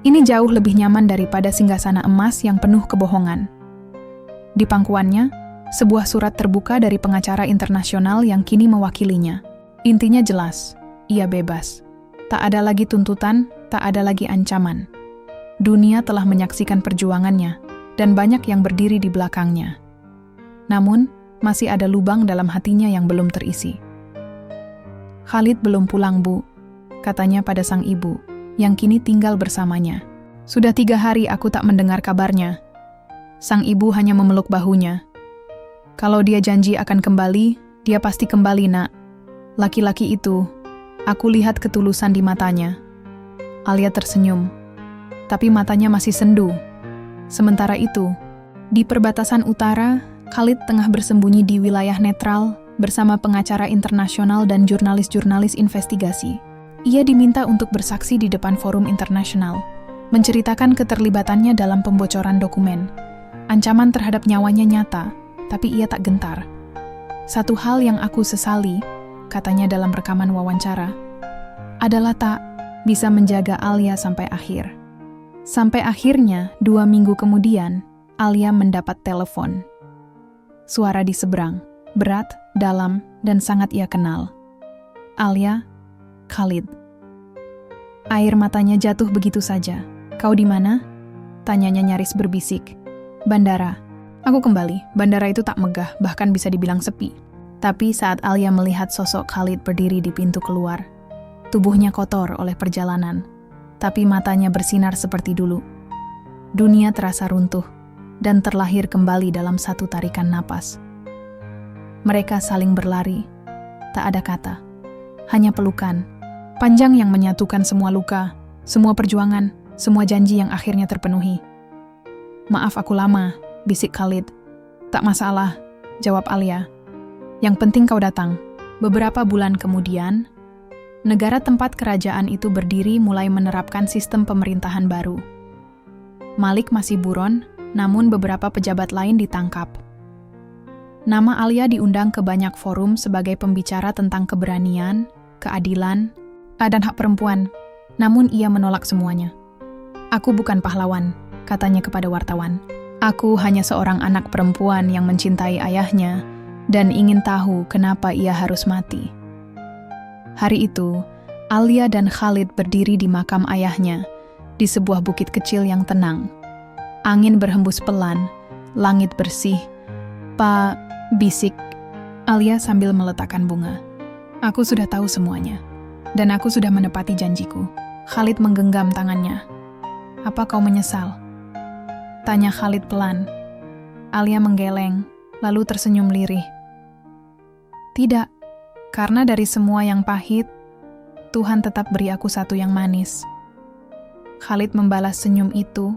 A: ini jauh lebih nyaman daripada singgasana emas yang penuh kebohongan. Di pangkuannya, sebuah surat terbuka dari pengacara internasional yang kini mewakilinya. Intinya jelas, ia bebas. Tak ada lagi tuntutan, tak ada lagi ancaman. Dunia telah menyaksikan perjuangannya, dan banyak yang berdiri di belakangnya. Namun, masih ada lubang dalam hatinya yang belum terisi. Khalid belum pulang, Bu, katanya pada sang ibu, yang kini tinggal bersamanya. Sudah 3 hari aku tak mendengar kabarnya. Sang ibu hanya memeluk bahunya. Kalau dia janji akan kembali, dia pasti kembali, Nak. Laki-laki itu, aku lihat ketulusan di matanya. Alia tersenyum, tapi matanya masih sendu. Sementara itu, di perbatasan utara, Khalid tengah bersembunyi di wilayah netral bersama pengacara internasional dan jurnalis-jurnalis investigasi. Ia diminta untuk bersaksi di depan forum internasional, menceritakan keterlibatannya dalam pembocoran dokumen. Ancaman terhadap nyawanya nyata, tapi ia tak gentar. Satu hal yang aku sesali, katanya dalam rekaman wawancara, adalah tak bisa menjaga Alia sampai akhir. Sampai akhirnya, 2 minggu kemudian, Alia mendapat telepon. Suara di seberang, berat, dalam, dan sangat ia kenal. Alia, Khalid. Air matanya jatuh begitu saja. Kau di mana? Tanyanya nyaris berbisik. Bandara. Aku kembali. Bandara itu tak megah, bahkan bisa dibilang sepi. Tapi saat Alia melihat sosok Khalid berdiri di pintu keluar, tubuhnya kotor oleh perjalanan, tapi matanya bersinar seperti dulu. Dunia terasa runtuh dan terlahir kembali dalam satu tarikan napas. Mereka saling berlari. Tak ada kata. Hanya pelukan. Panjang yang menyatukan semua luka, semua perjuangan, semua janji yang akhirnya terpenuhi. Maaf aku lama, bisik Khalid. Tak masalah, jawab Alia. Yang penting kau datang. Beberapa bulan kemudian, negara tempat kerajaan itu berdiri mulai menerapkan sistem pemerintahan baru. Malik masih buron, namun beberapa pejabat lain ditangkap. Nama Alia diundang ke banyak forum sebagai pembicara tentang keberanian, keadilan, dan hak perempuan, namun ia menolak semuanya. Aku bukan pahlawan, katanya kepada wartawan. Aku hanya seorang anak perempuan yang mencintai ayahnya dan ingin tahu kenapa ia harus mati. Hari itu, Alia dan Khalid berdiri di makam ayahnya, di sebuah bukit kecil yang tenang. Angin berhembus pelan, langit bersih. Pak, bisik Alia sambil meletakkan bunga. Aku sudah tahu semuanya, dan aku sudah menepati janjiku. Khalid menggenggam tangannya. Apa kau menyesal? Tanya Khalid pelan. Alia menggeleng, lalu tersenyum lirih. Tidak, karena dari semua yang pahit, Tuhan tetap beri aku satu yang manis. Khalid membalas senyum itu,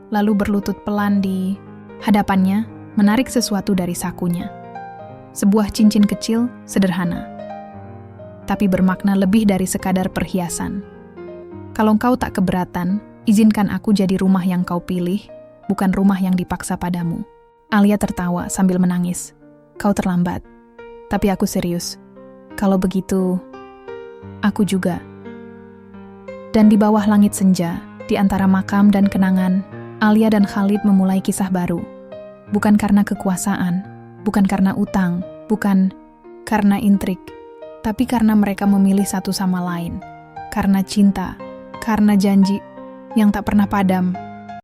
A: lalu berlutut pelan di hadapannya, menarik sesuatu dari sakunya. Sebuah cincin kecil, sederhana, tapi bermakna lebih dari sekadar perhiasan. Kalau kau tak keberatan, izinkan aku jadi rumah yang kau pilih, bukan rumah yang dipaksa padamu. Alia tertawa sambil menangis. Kau terlambat. Tapi aku serius. Kalau begitu, aku juga. Dan di bawah langit senja, di antara makam dan kenangan, Alia dan Khalid memulai kisah baru. Bukan karena kekuasaan, bukan karena utang, bukan karena intrik, tapi karena mereka memilih satu sama lain. Karena cinta, karena janji yang tak pernah padam,